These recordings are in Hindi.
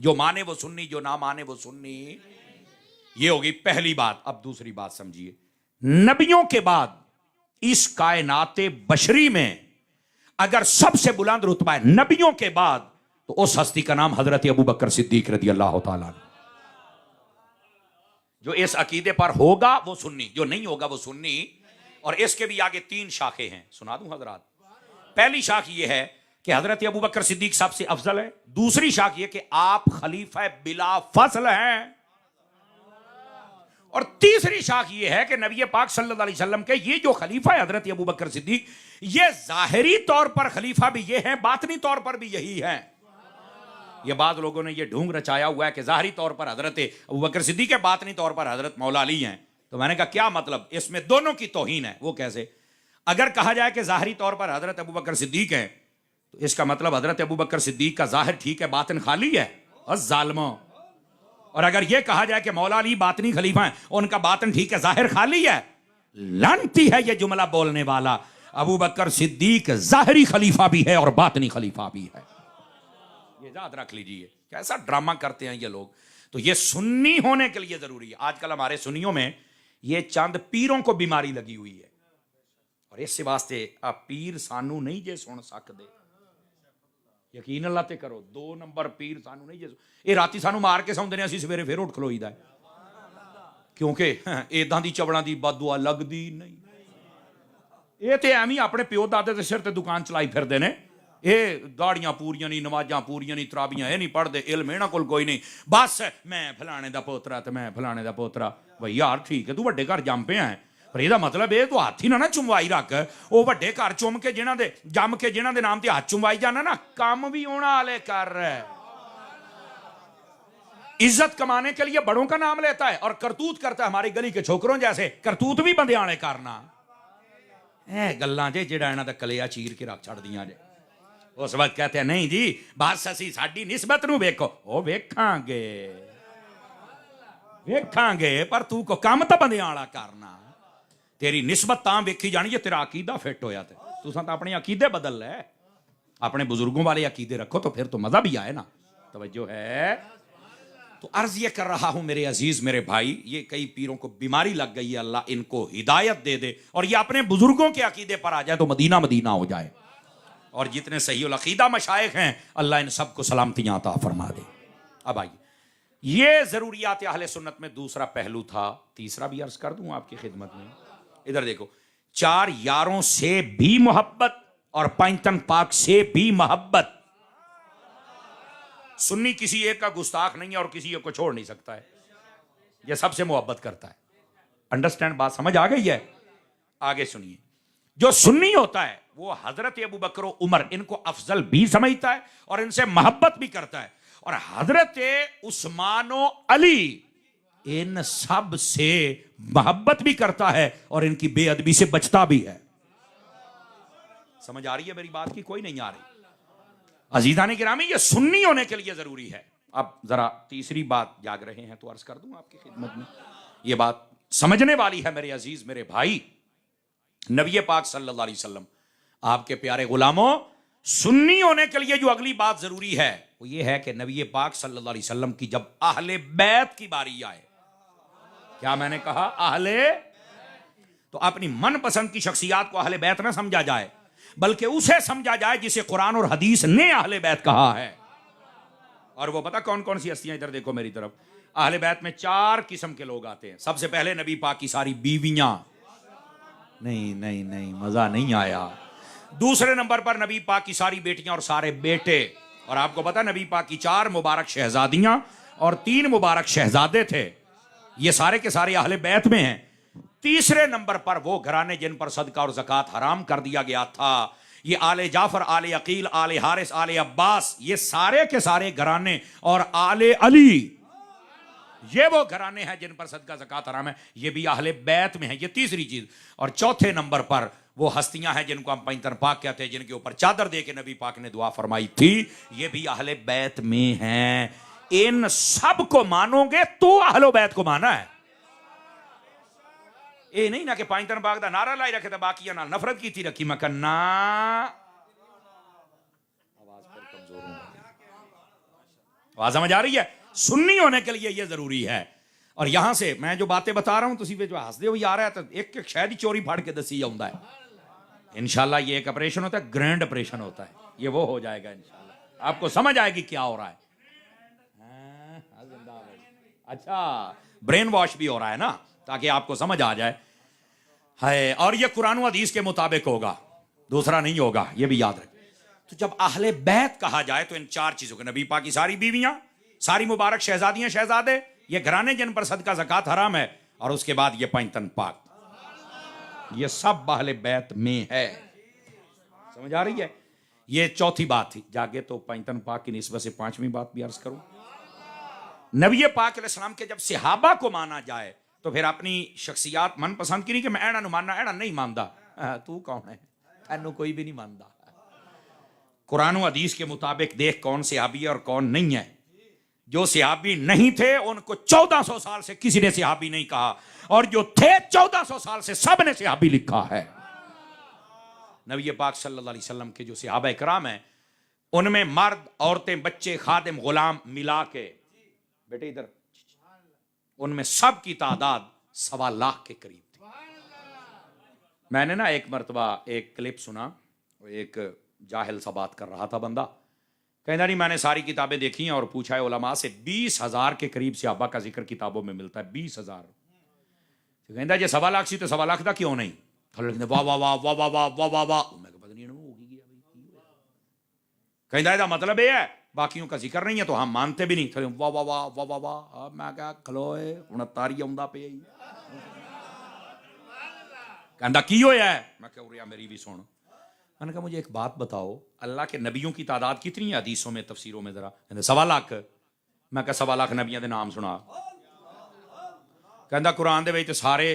जो माने वो सुन्नी, जो ना माने वो सुन्नी। ये होगी पहली बात। अब दूसरी बात समझिए, नबियों के बाद इस कायनाते बशरी में अगर सबसे बुलंद रुतबा है नबियों के बाद, तो उस हस्ती का नाम हजरत अबू बकर सिद्दीक रदी अल्लाह तआला अन्हु। जो इस अकीदे पर होगा वो सुन्नी, जो नहीं होगा वो सुन्नी। और इसके भी आगे 3 शाखें हैं, सुना दूं हजरात। पहली शाख ये है कि हजरत अबू बकर सिद्दीक सबसे अफजल है। दूसरी शाख ये कि आप खलीफा बिला फजल हैं। और तीसरी शाख ये है कि नबी पाक सल्लल्लाहु अलैहि वसल्लम के ये जो खलीफा है हजरत अबू बकर सिद्दीक, ये जाहिरी तौर पर खलीफा भी ये है, बातनी तौर पर भी यही है। ये बाद लोगों ने ये ढूंढ रचाया हुआ है कि जाहिरी तौर पर हजरत अबू बकर सिद्दीक है, बातनी तौर पर हजरत मौला अली हैं। तो मैंने कहा क्या मतलब, इसमें दोनों की तौहीन है। वो कैसे? अगर कहा जाए कि जाहिरी तौर पर हजरत अबू बकर सिद्दीक है, तो इसका मतलब हजरत अबू बकर सिद्दीक का जाहिर ठीक है, बातिन खाली है। और जालिमो। और अगर यह कहा जाए कि मौला अली बातनी खलीफा है, उनका बातिन ठीक है, जाहिर खाली है, लानती है ये जुमला बोलने वाला। अबू बकर सिद्दीक जाहिरी खलीफा भी है और बातनी खलीफा भी है। ये याद रख लीजिए, कैसा ड्रामा करते हैं ये लोग। तो ये सुन्नी होने के लिए जरूरी है। आजकल हमारे सुन्नियों में ये चंद पीरों को बीमारी लगी हुई है, और इस वास्ते आप पीर सानू नहीं जे सुन सकते। यकीन अल्लाह ते करो, 2 नंबर पीर सानू नहीं जे, ये राती सानू मार के सौंदे ने, असीं सवेरे फिर उठ खलोईदा है, क्योंकि इदां दी चवड़ां दी बददुआ लगदी नहीं। ये तो एवं ही अपने प्यो दादे के सिर ते दुकान चलाई फिरदे ने। ये दाड़ियां पूरियां नहीं, नमाजां पूरियां नहीं, तराबियां ये नहीं पढ़ते, इल्म इन्हां कोल कोई नहीं। बस मैं फलाने दा पोतरा ते मैं फलाने दा पोतरा। भाई यार ठीक है, तू वड्डे घर जम पे है, पर ਇਹਦਾ मतलब ਇਹ ਤੂੰ ਹੱਥ ਹੀ ਨਾ ਚੁੰਵਾਈ ਰੱਖ। ਉਹ ਵੱਡੇ ਘਰ ਚੁੰਮ ਕੇ ਜਿਨ੍ਹਾਂ ਦੇ ਜੰਮ ਕੇ ਜਿਨ੍ਹਾਂ ਦੇ ਨਾਮ ਤੇ ਹੱਥ ਚੁੰਵਾਈ ਜਾਣਾ ਨਾ, ਕੰਮ भी ਉਹਨਾਂ वाले कर रहा है। इज्जत कमाने के लिए बड़ों का नाम लेता है और करतूत करता है हमारी गली के छोकरों जैसे। करतूत भी बंदे आने करना है गल्लां जे जेड़ा इन्हां दा कलिया चीर के रख छड़दियां जे। उस वक्त कहते हैं नहीं जी बस असी साडी निस्बत नूं वेखो। ओ वेखांगे वेखांगे, पर तू को काम तां बंदियां वाला करना। तेरी निस्बत तां वेखी जानी जे तेरा अकीदा फिट होया। ते तुसां तां अपने अकीदे बदल लै, अपने बुजुर्गों वाले अकीदे रखो, तो फिर तो मजा भी आए ना। तवज्जो है। तो अर्ज ये कर रहा हूं मेरे अजीज मेरे भाई, ये कई पीरों को बीमारी लग गई है, अल्लाह इनको हिदायत दे दे और ये अपने बुजुर्गों के अकीदे पर आ जाए तो मदीना मदीना हो जाए। और जितने सही उल अकीदा मशाइख हैं, अल्लाह इन सबको सलामतियां अता फरमा दे। अब आइए, ये जरूरियात अहले सुन्नत में दूसरा पहलू था। तीसरा भी अर्ज कर दूं आपकी खिदमत में। इधर देखो, 4 यारों से भी मोहब्बत और पैंतन पाक से भी मोहब्बत। सुन्नी किसी एक का गुस्ताख नहीं है और किसी एक को छोड़ नहीं सकता है, यह सबसे मोहब्बत करता है। अंडरस्टैंड, बात समझ आ गई है? आगे सुनिए, जो सुन्नी होता है वो हजरत अबू बकर उमर इनको अफजल भी समझता है और इनसे मोहब्बत भी करता है, और हजरत उस्मानो अली इन सब से मोहब्बत भी करता है और इनकी बेअदबी से बचता भी है। समझ आ रही है मेरी बात की? कोई नहीं आ रही? अजीज़ान गिरामी, ये सुन्नी होने के लिए जरूरी है। अब जरा तीसरी बात जाग रहे हैं तो अर्ज कर दूं आपकी खिदमत में। ये बात समझने वाली है मेरे अजीज मेरे भाई। नबी पाक सल्लल्लाहु अलैहि वसल्लम आपके प्यारे गुलामों, सुन्नी होने के लिए जो अगली बात जरूरी है वो ये है कि नबी पाक सल्लल्लाहु अलैहि वसल्लम की जब अहले बैत की बारी आए, क्या मैंने कहा? अहले, तो अपनी मनपसंद की शख्सियत को अहले बैत ना समझा जाए, बल्कि उसे समझा जाए जिसे कुरान और हदीस ने अहले बैत कहा है। और वो पता कौन कौन सी हस्तियां? इधर देखो मेरी तरफ। अहले बैत में 4 किस्म के लोग आते हैं। सबसे पहले नबी पाक की सारी बीवियां। नहीं नहीं नहीं, मजा नहीं आया। दूसरे नंबर पर नबी पाक की सारी बेटियां और सारे बेटे। और आपको पता नबी पाक की 4 मुबारक शहजादियां और 3 मुबारक शहजादे थे। ये सारे के सारे अहले बैत में हैं। तीसरे नंबर पर वो घराने जिन पर सदका और ज़कात हराम कर दिया गया था, ये आले जाफर, आले अकील, आले हारिस, आले अब्बास, ये सारे के सारे घराने, और आले अली, ये वो घराने हैं जिन पर सदका ज़कात हराम है, ये भी अहले बैत में है। ये तीसरी चीज। और चौथे नंबर पर वो हस्तियां हैं जिनको हम पैंतन पाक कहते हैं, जिनके ऊपर चादर दे के नबी पाक ने दुआ फरमाई थी, ये भी अहले बैत में हैं। इन सब को मानोगे तो अहलो बैत को माना है। ये नहीं ना कि पैंतन पाक दा नारा लाई रखे तो बाकियां नाल नफरत की थी रखी। मैं कहना आवाज पर कमजोर हूं बात समझ आ रही है? सुन्नी होने के लिए यह जरूरी है। और यहां से मैं जो बातें बता रहा हूं तुसी जो हंसदे हो आ रहा है, तो एक एक शायद ही चोरी फाड़ के दसी जाता है। इंशाल्लाह ये एक ऑपरेशन होता है, ग्रैंड ऑपरेशन होता है, ये वो हो जाएगा इंशाल्लाह, आपको समझ आएगी क्या हो रहा है। अच्छा, ब्रेन वॉश भी हो रहा है ना, ताकि आपको समझ आ जाए है। और ये कुरान व हदीस के मुताबिक होगा, दूसरा नहीं होगा, ये भी याद रखें। तो जब अहले बैत कहा जाए तो इन चार चीजों के, नबी पाक की सारी बीवियां, सारी मुबारक शहजादियां शहजादे, ये घराने जिन पर सदका ज़कात हराम है, और उसके बाद ये पैंतन पाक, ये सब अहले बैत में है। समझ आ रही है? ये चौथी बात थी। जागे तो पैंतन पाक की निस्बत से पांचवीं बात भी अर्ज करूं। नबी पाक अलैहिस्सलाम के जब सहाबा को माना जाए तो फिर अपनी शख्सियात मनपसंद की नहीं कि मैं ऐना मानना, ऐना नहीं मानता। तू कौन है? ऐनू कोई भी नहीं मानता। कुरान और हदीस के मुताबिक देख कौन सहाबी है और कौन नहीं है। जो सहाबी नहीं थे उनको 1400 साल से किसी ने सहाबी नहीं कहा, और जो थे 1400 साल से सब ने सहाबी लिखा है। नबी पाक सल्लल्लाहु अलैहि वसल्लम के जो सहाबा इकराम हैं, उनमें मर्द, औरतें, बच्चे, खादिम, गुलाम मिला के, बेटे इधर, उनमें सब की तादाद 1.25 लाख के करीब थी। मैंने ना एक मरतबा एक क्लिप सुना, एक जाहिल सा बात कर रहा था बंदा, कहना नहीं मैंने सारी किताबें देखी हैं और पूछा है उलमा से, 20,000 के करीब सहाबा का जिक्र किताबों में मिलता है। 20,000। कहता जे 1.25 लाख सी तो 1.25 लाख का क्यों नहीं? वाह वाह वाह वाह वाह वाह वाह वाह वाह। मैं पता नहीं कहता है मतलब यह है बाकियों का जिक्र नहीं है तो हम मानते भी नहीं। वाह वाह वाह वाह वाह वाह। मैं क्या खलोए 69 आउंदा पे कहता की होया है? मैं क्या उरिया मेरी भी सुन। मैंने कहा मुझे एक बात बताओ, अल्लाह के नबियों की तादाद कितनी है हदीसों में, तफसीरों में? जरा कहते 1.25 लाख। मैं क्या 1.25 लाख नबियों के नाम सुना? कहता कुरान दे विच सारे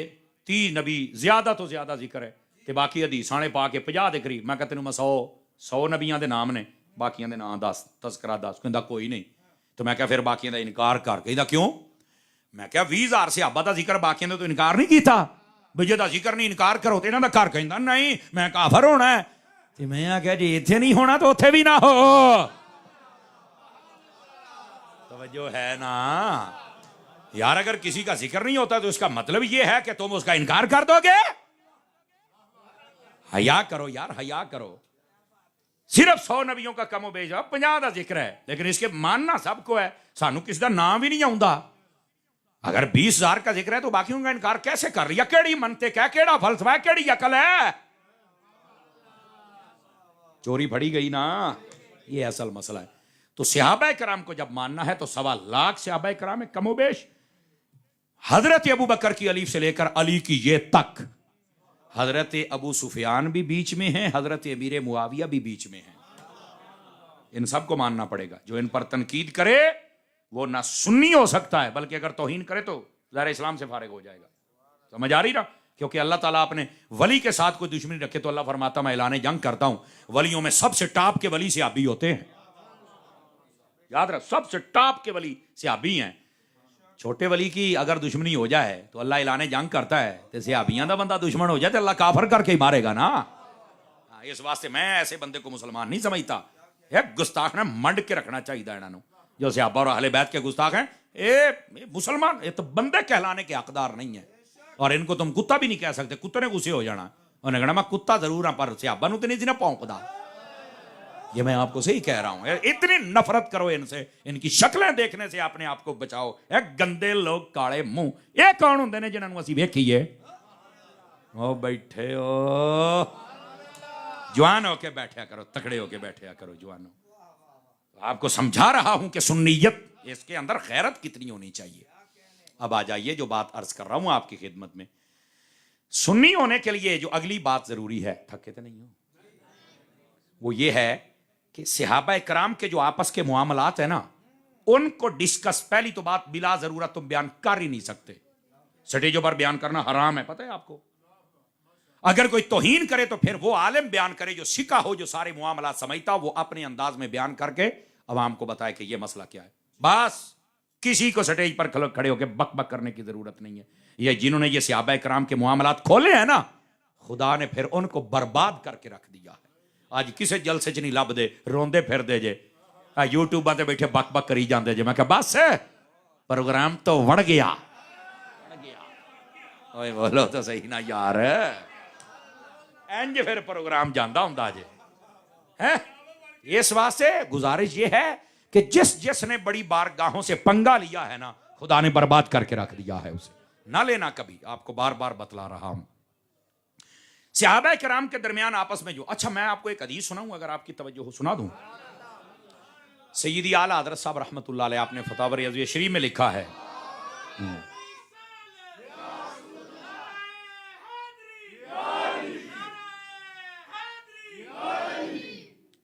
30 नबी ज्यादा तो ज्यादा जिक्र है, ते बाकी हदीसां ने पा के 50 के करीब। मैं कहता तेन मैं 100 नबियों के नाम ने, बाकियों के नाम दस, तस्करा दस। कहता कोई नहीं। तो मैं क्या फिर बाकियों का इनकार कर? कहता क्यों? मैं क्या 20,000 सहाबा का जिक्र, बाकियों ने तो इनकार नहीं किया। भाई जो जिक्र नहीं इनकार करो तो इन्हों का घर कहता नहीं मैं काफर होना है। तो मैं आख्या जी इत्थे नहीं होना तो उत्थे भी ना हो। तवज्जो है ना यार? अगर किसी का जिक्र नहीं होता तो इसका मतलब यह है कि तुम उसका इनकार कर दोगे? हया करो यार, हया करो। सिर्फ 100 नबियों का कमो बेश 50 का जिक्र है, लेकिन इसके मानना सबको है। सानू किसी का नाम भी नहीं आउंदा। अगर 20,000 का जिक्र है तो बाकियों का इनकार कैसे कर रही है? केड़ी मनतिक है, केड़ा फलसफा है, केड़ी अकल है? चोरी फड़ी गई ना, ये असल मसला है। तो सहाबा कराम को जब मानना है तो 1.25 लाख सहाबा कराम है कमोबेश। हजरत अबू बकर की अलीफ से लेकर अली की ये तक, हजरत अबू सुफियान भी बीच में है, हजरत अमीर मुआविया भी बीच में है। इन सबको मानना पड़ेगा। जो इन पर तनकीद करे वो ना सुन्नी हो सकता है, बल्कि अगर तौहीन करे तो ज़ाहिर इस्लाम से फारिग हो जाएगा। समझ आ रही ना? क्योंकि अल्लाह ताला अपने वली के साथ कोई दुश्मनी रखे तो अल्लाह फरमाता मैं ऐलान जंग करता हूं। वलियों में सबसे टॉप के वली सहाबी होते हैं। याद रख, सबसे टॉप के वली सहाबी हैं। छोटे वली की अगर दुश्मनी हो जाए तो अल्लाह ऐलान जंग करता है, तो सहाबियां दा बंदा दुश्मन हो जाए तो अल्लाह काफर करके ही मारेगा ना। इस वास्ते मैं ऐसे बंदे को मुसलमान नहीं समझता। गुस्ताख ने मंड के रखना चाहिए इन्होंने। जो सहाबा और अहले बैत के गुस्ताख हैं, ये मुसलमान, ये तो बंदे कहलाने के हकदार नहीं है। और इनको तुम कुत्ता भी नहीं कह सकते, कुत्ते ने गुस्से हो जाना। उन्हें कहना मैं कुत्ता जरूर हाँ पर सहाबा नूं तो नहीं जिन्हें भौंकदा। ये मैं आपको सही कह रहा हूं। इतनी नफरत करो इनसे, इनकी शक्लें देखने से अपने आप को बचाओ। गंदे लोग, काले मुंह, ये कौन होंदे ने जिन्हां नूं असीं वेखीए? ओ बैठे हो, जवान होके बैठा करो, तकड़े होके बैठा करो जवानों। आपको समझा रहा हूं कि सुन्नियत, इसके अंदर गैरत कितनी होनी चाहिए। अब आ जाइए जो बात अर्ज कर रहा हूं आपकी खिदमत में। सुन्नी होने के लिए जो अगली बात जरूरी है, थके तो नहीं हो, वो ये है कि सहाबा कराम के जो आपस के मुआमलात है ना, उनको डिस्कस, पहली तो बात बिला जरूरत तुम बयान कर ही नहीं सकते। स्टेजों पर बयान करना हराम है, पता है आपको। अगर कोई तौहीन करे तो फिर वो आलिम बयान करे जो सिका हो, जो सारे मुआमलात समझता, वो अपने अंदाज में बयान करके अवाम को बताए कि ये मसला क्या है। बस किसी को स्टेज पर खड़े होकर बक बक करने की जरूरत नहीं है। ये जिन्होंने ये सहाबा कराम के मुआमलात खोले हैं ना, खुदा ने फिर उनको बर्बाद करके रख दिया है। आज किसे जलसे च नहीं लभदे, रोंदे फिरदे जे यूट्यूबा ते बैठे बक बक करी जाते जे। मैं कहा बस प्रोग्राम तो वड़ गया। ओए बोलो तो सही ना यार, इंज फिर प्रोग्राम जाता हुंदा जे है। इस वास्ते गुजारिश ये है कि जिसने बड़ी बारगाहों से पंगा लिया है ना, खुदा ने बर्बाद करके रख दिया है, उसे ना लेना कभी। आपको बार बार बतला रहा हूं। सहाबा किराम के दरमियान आपस में जो, अच्छा मैं आपको एक हदीस सुनाऊं अगर आपकी तवज्जो हो, सुना दूं। सैयदी आला हज़रत साहब रहमतुल्लाह अलैह, आपने फतावा रिज़विया शरीफ में लिखा है,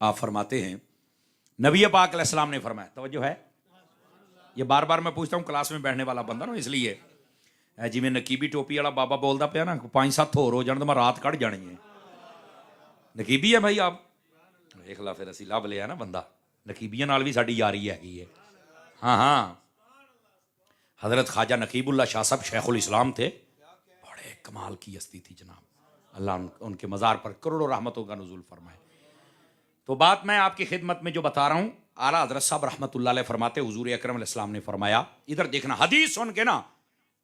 आप फरमाते हैं नबी पाक अलैहिस्सलाम ने फरमाया, तवज्जो है, ये बार बार मैं पूछता हूं क्लास में बैठने वाला बंदा ना, इसलिए जिमें नकीबी टोपी वाला बाबा बोलता पाया ना, 5-7 होर हो जाने तो मैं रात कढ़ जानी है। नकीबी है भाई आप देख ला, फिर असी लभ लिया ना बंदा, नकीबियां नाल भी साडी यारी हैगी है। हाँ हाँ, हजरत ख्वाजा नकीबुल्लाह शाह साहब शेखुल इस्लाम थे, बड़े कमाल की हस्ती थी जनाब, अल्लाह उनके मज़ार पर करोड़ों रहमतों का नुज़ूल फरमाए। तो बात मैं आपकी खिदमत में जो बता रहा हूँ, आला हज़रत साहब रहमतुल्लाह अलैह फरमाते, हुजूर अकरम अलैहिस्सलाम ने फरमाया, इधर देखना, हदीस सुन के ना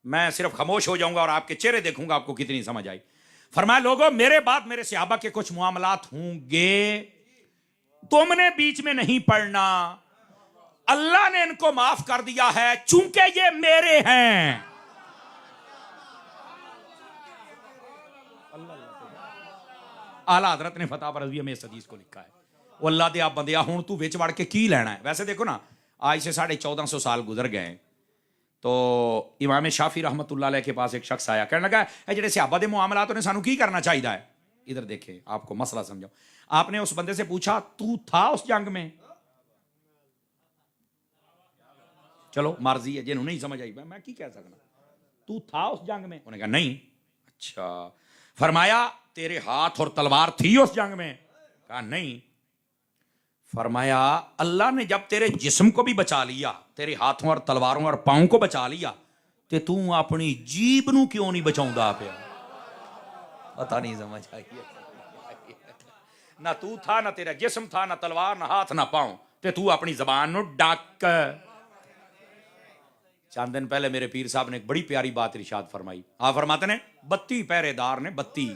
मैं सिर्फ खामोश हो जाऊंगा और आपके चेहरे देखूंगा आपको कितनी समझ आई। फरमाया, लोगों मेरे बाद मेरे सहाबा के कुछ मामलात होंगे, तुमने बीच में नहीं पढ़ना, अल्लाह ने इनको माफ कर दिया है चूंकि ये मेरे हैं। आला हजरत ने फतावा रज़विया में इस हदीस को लिखा है। वो अल्लाह दे आप बंदिया, हुण तू विच वड़ के की लेना है। वैसे देखो ना, आज से 1450 साल गुजर गए, तो इमाम शाफी रहमतुल्लाह अलैह के पास एक शख्स आया, कहने लगा जेडे सहाबा दे मुआमलात ने सानू की करना चाहिए है। इधर देखे आपको मसला समझाओ। आपने उस बंदे से पूछा, तू था उस जंग में? चलो मर्जी है, जिन्होंने नहीं समझ आई मैं की कह सकना, तू था उस जंग में? उन्होंने कहा नहीं। अच्छा, फरमाया तेरे हाथ और तलवार थी उस जंग में? कहा नहीं। फरमाया अल्लाह ने जब तेरे जिस्म को भी बचा लिया, तेरे हाथों और तलवारों और पांव को बचा लिया, तो तू अपनी जीभ नू क्यों नहीं बचाउंदा पिया? पता नहीं समझ आई ना, तू था ना तेरा जिस्म था, ना तलवार, ना हाथ, ना पांव, ते तू अपनी जबान नू डक। चंद दिन पहले मेरे पीर साहब ने एक बड़ी प्यारी बात इरशाद फरमाई। आप फरमाते ने 32 पहरेदार ने 32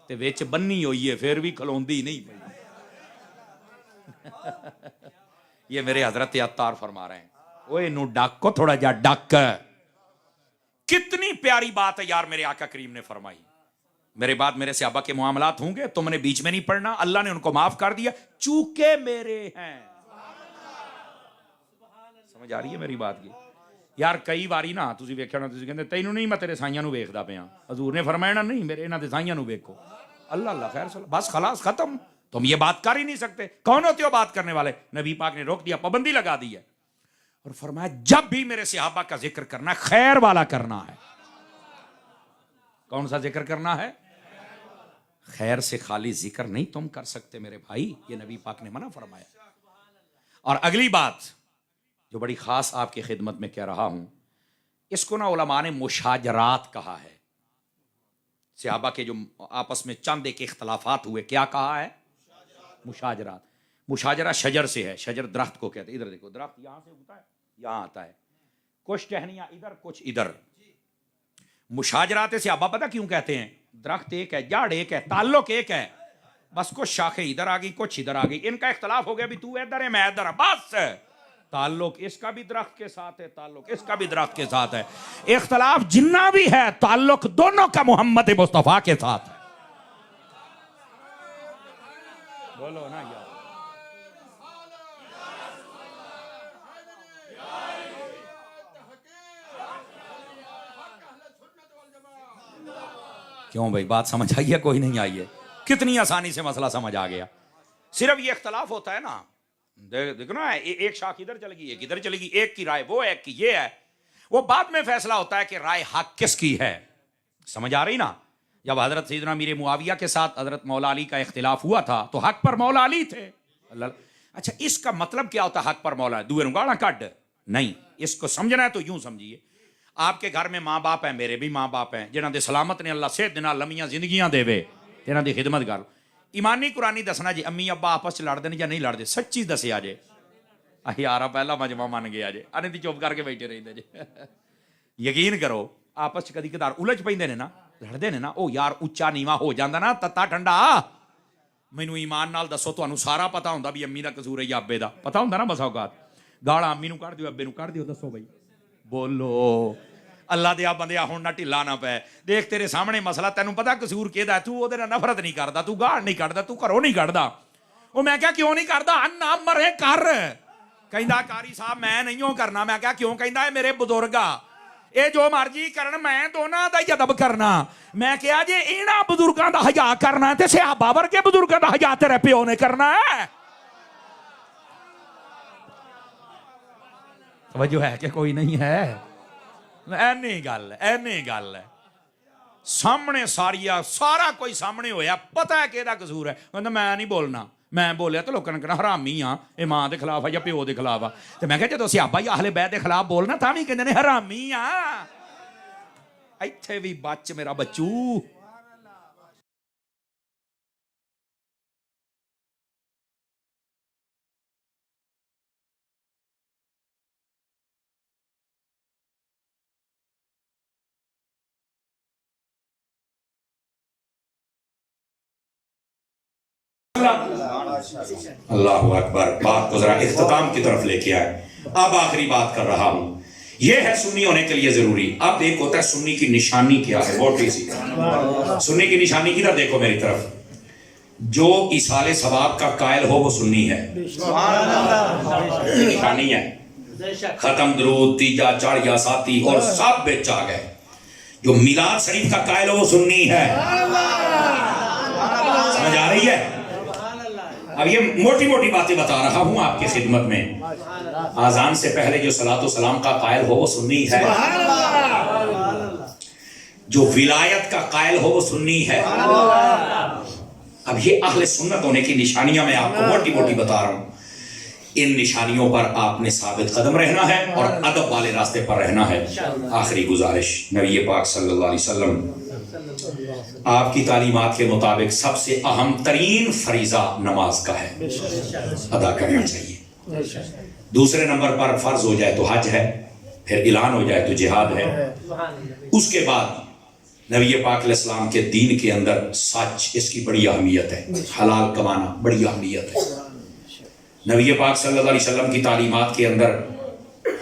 ते विच बन्नी हुई है, फिर भी खलोंदी नहीं पई। ये मेरे हजरत अत्तार फरमा रहे हैं, ओए नू डक को थोड़ा जा डक। कितनी प्यारी बात है यार मेरे आका करीम ने फरमाई, मेरे बाद मेरे सहाबा के मामलात होंगे, तुमने बीच में नहीं पढ़ना, अल्लाह ने उनको माफ कर दिया चूंकि मेरे हैं। समझ आ रही है मेरी बात की यार? कई बारी ना तुसी वेख्या ना, तुसी कहंदे तैनू नहीं मैं तेरे साइयां नू वेखदा पिया, हजूर ने फरमाया ना नहीं मेरे इन्हां दे साइयां नू वेखो। अल्लाह अल्लाह खैर सलाह, बस खलास खत्म, तुम ये बात कर ही नहीं सकते। कौन होते हो बात करने वाले? नबी पाक ने रोक दिया, पाबंदी लगा दी है, और फरमाया जब भी मेरे सहाबा का जिक्र करना खैर वाला करना है। कौन सा जिक्र करना है? खैर से खाली जिक्र नहीं तुम कर सकते मेरे भाई, ये नबी पाक ने मना फरमाया। और अगली बात जो बड़ी खास आपकी खिदमत में कह रहा हूं, इसको ना उलमा ने मुशाजरात कहा है। सहाबा के जो आपस में चंद एक इख्तलाफात हुए, क्या कहा है? मुशाजरात। मुशाजरा शजर से है, शजर दरख्त को कहते हैं। इधर देखो, दरख्त यहां से उगता है, यहां आता है, कुछ टहनियां इधर कुछ इधर। मुशाजरात से सहाबा पता क्यों कहते हैं? दरख्त एक है, जड़ एक है, ताल्लुक एक है, बस कुछ शाखें इधर आ गई कुछ इधर आ गई, इनका इख्तलाफ हो गया, भी तू इधर है मैं इधर है, बस ताल्लुक इसका भी दरख्त के साथ है, ताल्लुक इसका भी दरख्त के साथ है। इख्तलाफ जिन्ना भी है, ताल्लुक दोनों का मोहम्मद मुस्तफा के साथ है। बोलो ना यार, क्यों भाई, बात समझ आई है? कोई नहीं आई है? कितनी आसानी से मसला समझ आ गया। सिर्फ ये इख्तलाफ होता है ना, देखो ना, एक शाख इधर चलेगी एक इधर चलेगी, एक की राय वो है, एक की ये है, वो बाद में फैसला होता है कि राय हक किसकी है। समझ आ रही ना? जब हजरत सैयदना मीर मुआविया के साथ हजरत मौला अली का इख्तिलाफ हुआ था, तो हक पर मौला अली थे। अच्छा, इसका मतलब क्या होता है हक पर मौला? दुए गाड़ा कट नहीं, इसको समझना है तो यूं समझिए, आपके घर में माँ बाप है, मेरे भी माँ बाप हैं, जिन्होंने सलामत ने अल्लाह सेहत देना लम्मियां जिंदगियां देवे, इन्हों की खिदमत कर। ईमानी कुरानी दसना जी, अम्मी अब्बा आपस च लड़ते या नहीं लड़ते? सच्ची दसिया जे, यार पहला मजमा मन गया जे अने दी चुप करके बैठे रहिंदे जे यकीन करो आपस च कदी कदार उलझ पैंदे ने ना लड़दे ने ना ओ यार उच्चा नीवा हो जांदा ना तत्ता ठंडा मैनू ईमान नाल दसो तुहानू सारा पता हुंदा भी अम्मी दा कसूर है या अब्बे दा पता हुंदा ना बसा औकात गाला अम्मी नू कढ़ दिओ अब्बे नू कढ़ दिओ दसो बई बोलो अल्लाह दे बंदिया हुण ना ढिला ना पै देख तेरे सामने मसला तैनू पता कसूर किहदा तू ओहदे नाल नफरत नहीं करदा तू गाल नहीं कढ़दा तू घरों नहीं कढ़दा ओ मैं क्या क्यों नहीं करदा ना मरे कर कहंदा कारी साहब मैं नहीं हो करना मैं क्या क्यों कहंदा मेरे बुजुर्ग आ ਇਹ ਜੋ ਮਰਜੀ ਕਰਨ ਮੈਂ ਦੋਨਾਂ ਦਾ ਹੀ ਅਦਬ ਕਰਨਾ ਮੈਂ ਕਿਹਾ ਜੇ ਇਹਨਾਂ ਬਜ਼ੁਰਗਾਂ ਦਾ ਹਯਾ ਕਰਨਾ ਤੇ ਸਹਾਬਾ ਵਰਗੇ ਬਜ਼ੁਰਗਾਂ ਦਾ ਹਯਾ ਤੇਰੇ ਪਿਓ ਨੇ ਕਰਨਾ ਹੈ ਤਵੱਜੋ ਹੈ ਕਿ ਕੋਈ ਨਹੀਂ ਹੈ ਐਨੀ ਗੱਲ ਹੈ ਸਾਹਮਣੇ ਸਾਰਾ ਕੋਈ ਸਾਹਮਣੇ ਹੋਇਆ ਪਤਾ ਹੈ ਕਿ ਇਹਦਾ ਕਸੂਰ ਹੈ ਕਹਿੰਦਾ ਮੈਂ ਨਹੀਂ ਬੋਲਣਾ मैं बोलिया तो लोगों ने कहना हरामी हाँ ये मां के खिलाफ है या प्यो के खिलाफ है तो मैं क्या जो सियाबा ही अहले बैत के खिलाफ बोलना था भी कहते हरामी हाँ इत्थे भी बच मेरा बच्चू अल्लाह अकबर बात को जरा इख्तिताम की तरफ लेके आए अब आखिरी बात कर रहा हूं यह है सुन्नी होने के लिए जरूरी अब एक होता है सुन्नी की निशानी क्या है बहुत इजी सुन्नी की निशानी किधर देखो मेरी तरफ जो इसाले सवाब का कायल हो वो सुन्नी है निशानी है खत्म दरूद तीजा चढ़ या साथी और सब बेच आ गए जो मिलाद शरीफ का कायल हो वो सुन्नी है समझ आ रही है अब ये मोटी मोटी बातें बता रहा हूं आपकी खिदमत में आजान से पहले जो सलातो सलाम का कायल हो वो सुन्नी है जो विलायत का कायल हो वो सुन्नी है अब ये अहले सुन्नत होने की निशानियां मैं आपको मोटी मोटी बता रहा हूं इन निशानियों पर आपने साबित कदम रहना है और अदब वाले रास्ते पर रहना है आखिरी गुजारिश नबी पाक सल्लल्लाहु अलैहि वसल्लम आपकी तालीमात के मुताबिक सबसे अहम तरीन फरीजा नमाज का है अदा करना चाहिए दूसरे नंबर पर फर्ज हो जाए तो हज है फिर ऐलान हो जाए तो जिहाद है उसके बाद नबी पाक अलैहिस्सलाम के दीन के अंदर सच इसकी बड़ी अहमियत है हलाल कमाना बड़ी अहमियत है नबी पाक सल्लल्लाहु अलैहि वसल्लम की तालीमात के अंदर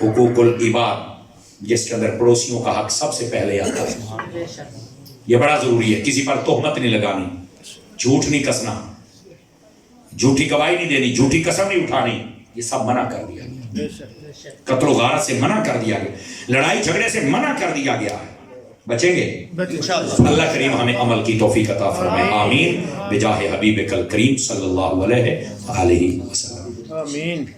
हुकूकुल इबाद जिसके अंदर पड़ोसियों का हक सबसे पहले आता है ये बड़ा जरूरी है किसी पर तोहमत नहीं लगानी झूठ नहीं कसना झूठी गवाही नहीं देनी झूठी कसम नहीं उठानी ये सब मना कर दिया गया कत्लो गारत से मना कर दिया गया लड़ाई झगड़े से मना कर दिया गया है बचेंगे अल्लाह करीम हमें अमल की तौफीक अता फरमाए आमीन बिजाहे हबीब कल करीम सल्लल्लाहु अलैहि वसल्लम आमीन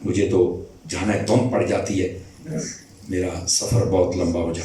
मुझे तो जाना धुंध पड़ जाती है मेरा सफर बहुत लंबा हो जाता है